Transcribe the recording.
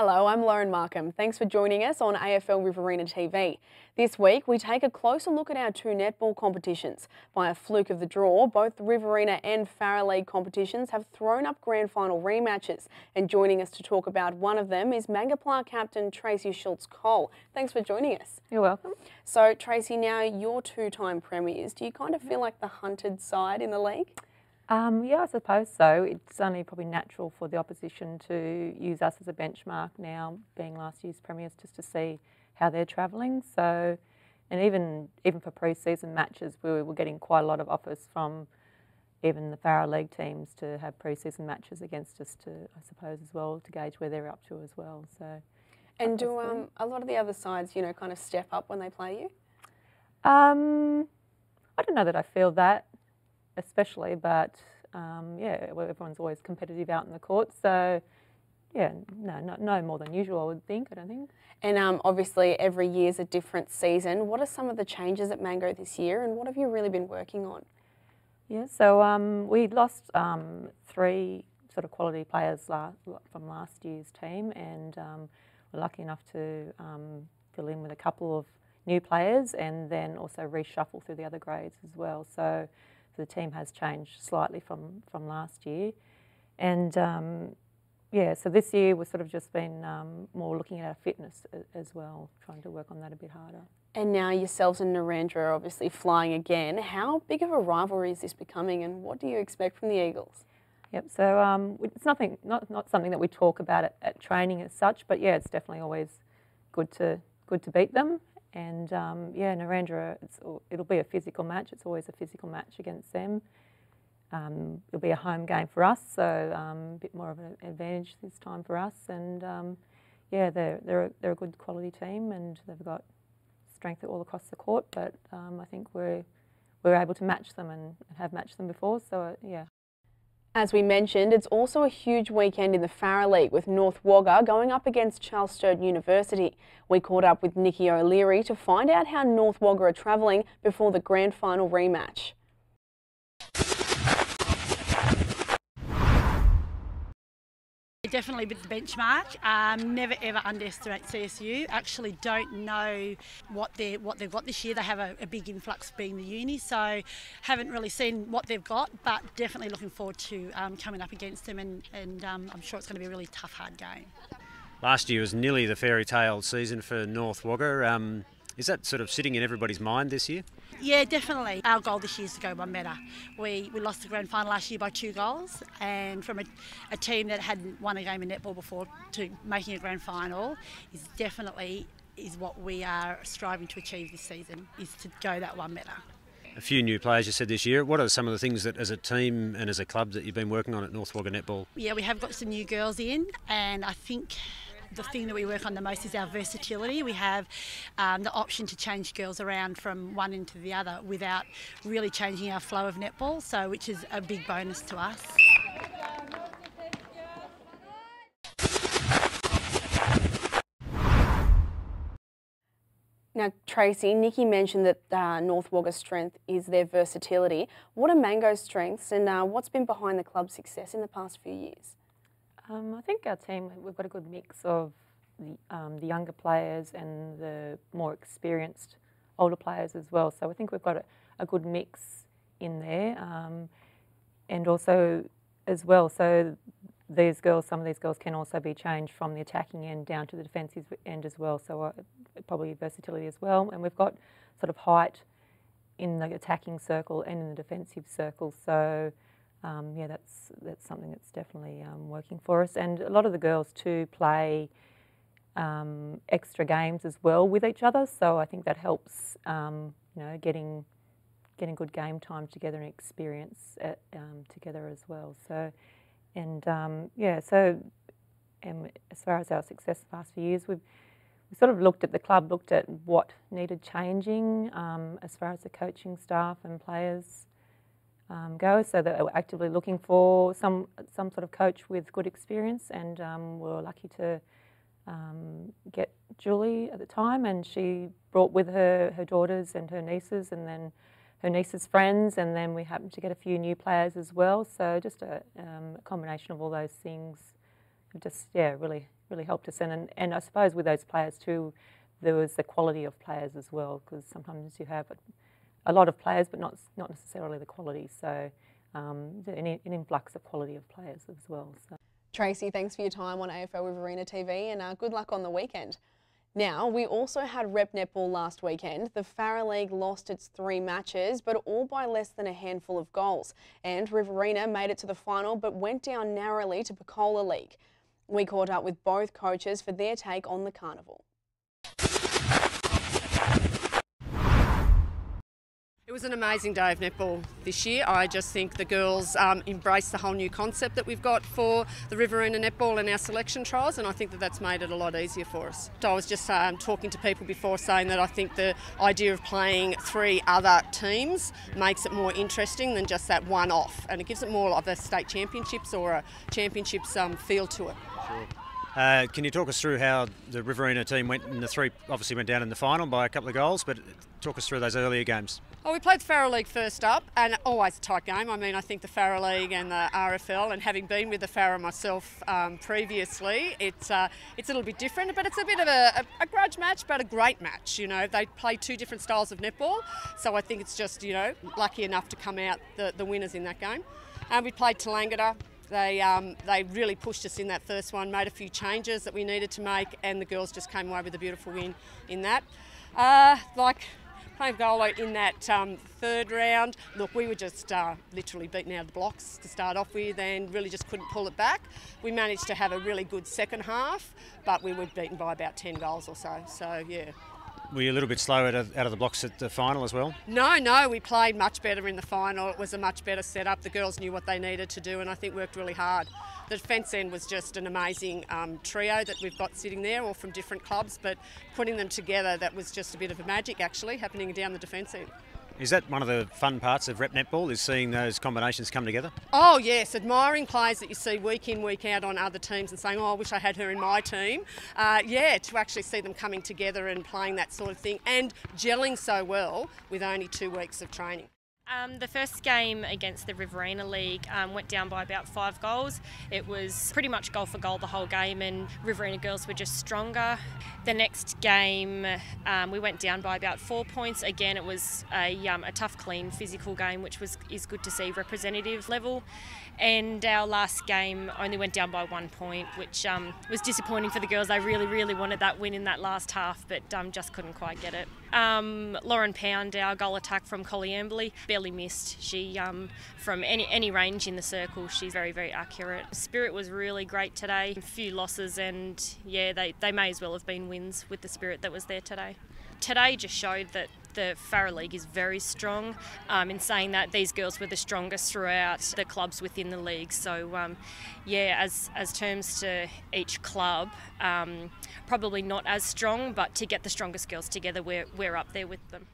Hello, I'm Lauren Markham. Thanks for joining us on AFL Riverina TV. This week, we take a closer look at our two netball competitions. By a fluke of the draw, both the Riverina and Farrer League competitions have thrown up grand final rematches. And joining us to talk about one of them is Mangoplah captain Tracy Schultz-Cole. Thanks for joining us. You're welcome. So, Tracy, now you're two-time premiers. Do you kind of feel like the hunted side in the league? Yeah, I suppose so. It's only probably natural for the opposition to use us as a benchmark now, being last year's premiers, just to see how they're travelling. So, and even for pre-season matches, we were getting quite a lot of offers from even the Farrer League teams to have pre-season matches against us, to I suppose as well, to gauge where they're up to as well. So, and do a lot of the other sides, you know, kind of step up when they play you? I don't know that I feel that, especially, but yeah, everyone's always competitive out in the court, so yeah, no more than usual, I would think, I don't think. And obviously every year's a different season. What are some of the changes at Mango this year, and what have you really been working on? Yeah, so we lost 3 sort of quality players from last year's team, and we're lucky enough to fill in with a couple of new players and then also reshuffle through the other grades as well. So the team has changed slightly from last year, and yeah, so this year we've sort of just been more looking at our fitness as well, trying to work on that a bit harder. And now yourselves and Narendra are obviously flying again. How big of a rivalry is this becoming, and what do you expect from the Eagles? Yep, so it's not something that we talk about at training as such, but yeah, it's definitely always good to beat them. And yeah, Narendra, it'll be a physical match. It's always a physical match against them. It'll be a home game for us, so a bit more of an advantage this time for us. And yeah, they're a good quality team, and they've got strength all across the court. But I think we're able to match them and have matched them before. So yeah. As we mentioned, it's also a huge weekend in the Farrer League, with North Wagga going up against Charles Sturt University. We caught up with Nikki O'Leary to find out how North Wagga are travelling before the grand final rematch. Definitely with the benchmark. Never ever underestimate CSU. Actually don't know what they've got this year. They have a big influx being the uni, so haven't really seen what they've got, but definitely looking forward to coming up against them, and I'm sure it's going to be a really tough, hard game. Last year was nearly the fairy tale season for North Wagga. Is that sort of sitting in everybody's mind this year? Yeah, definitely. Our goal this year is to go one better. We lost the grand final last year by 2 goals, and from a team that hadn't won a game in netball before to making a grand final is what we are striving to achieve this season, is to go that one better. A few new players you said this year. What are some of the things that as a team and as a club that you've been working on at North Wagga Netball? Yeah, we have got some new girls in, and I think the thing that we work on the most is our versatility. We have the option to change girls around from one end to the other without really changing our flow of netball, so which is a big bonus to us. Now, Tracy, Nikki mentioned that North Wagga's strength is their versatility. What are Mango's strengths, and what's been behind the club's success in the past few years? I think our team, we've got a good mix of the younger players and the more experienced older players as well. So I think we've got a good mix in there, and also as well, so some of these girls can also be changed from the attacking end down to the defensive end as well. So probably versatility as well, and we've got sort of height in the attacking circle and in the defensive circle. So yeah, that's something that's definitely working for us. And a lot of the girls too play extra games as well with each other, so I think that helps, you know, getting good game time together and experience together as well. So, and yeah, so as far as our success the past few years, we sort of looked at what needed changing as far as the coaching staff and players go, so that we're actively looking for some sort of coach with good experience, and we were lucky to get Julie at the time, and she brought with her daughters and her nieces, and then her niece's friends, and then we happened to get a few new players as well. So just a combination of all those things have just really helped us. And I suppose with those players too, there was the quality of players as well, because sometimes you have a lot of players but not necessarily the quality. So an influx of quality of players as well. So. Tracy, thanks for your time on AFL Riverina TV, and good luck on the weekend. Now, we also had rep netball last weekend. The Farrer League lost its 3 matches, but all by less than a handful of goals. And Riverina made it to the final, but went down narrowly to Peccola League. We caught up with both coaches for their take on the carnival. It was an amazing day of netball this year. I just think the girls embraced the whole new concept that we've got for the Riverina netball and our selection trials, and I think that that's made it a lot easier for us. I was just talking to people before, saying that I think the idea of playing 3 other teams makes it more interesting than just that one off, and it gives it more of a state championships or a championships feel to it. Sure. Can you talk us through how the Riverina team went in the 3, obviously went down in the final by a couple of goals, but talk us through those earlier games. Well, we played the Farrer League first up, and always a tight game. I mean, I think the Farrer League and the RFL, and having been with the Farrer myself previously, it's a little bit different, but it's a bit of a grudge match, but a great match. You know, they play 2 different styles of netball, so I think it's just, you know, lucky enough to come out the winners in that game. We played Tallangatta. They really pushed us in that first one, made a few changes that we needed to make, and the girls just came away with a beautiful win in that. Playing goal in that 3rd round, look, we were just literally beaten out of the blocks to start off with, and really just couldn't pull it back. We managed to have a really good second half, but we were beaten by about 10 goals or so, so yeah. Were you a little bit slow out of the blocks at the final as well? No, we played much better in the final. It was a much better setup. The girls knew what they needed to do, and I think worked really hard. The defence end was just an amazing trio that we've got sitting there, all from different clubs, but putting them together, that was just a bit of a magic actually happening down the defence end. Is that one of the fun parts of rep netball, is seeing those combinations come together? Oh yes, admiring players that you see week in, week out on other teams and saying, oh, I wish I had her in my team. Yeah, to actually see them coming together and playing that sort of thing and gelling so well with only 2 weeks of training. The first game against the Riverina League went down by about 5 goals. It was pretty much goal for goal the whole game, and Riverina girls were just stronger. The next game we went down by about 4 points. Again, it was a tough, clean, physical game, which is good to see, representative level. And our last game only went down by 1 point, which was disappointing for the girls. They really wanted that win in that last half, but just couldn't quite get it. Lauren Pound, our goal attack from Colliamberley, barely missed. She, from any range in the circle, she's very accurate. Spirit was really great today. A few losses, and yeah, they may as well have been wins with the spirit that was there today. Today just showed that the Farrer League is very strong, in saying that these girls were the strongest throughout the clubs within the league. So yeah, as terms to each club, probably not as strong, but to get the strongest girls together, we're up there with them.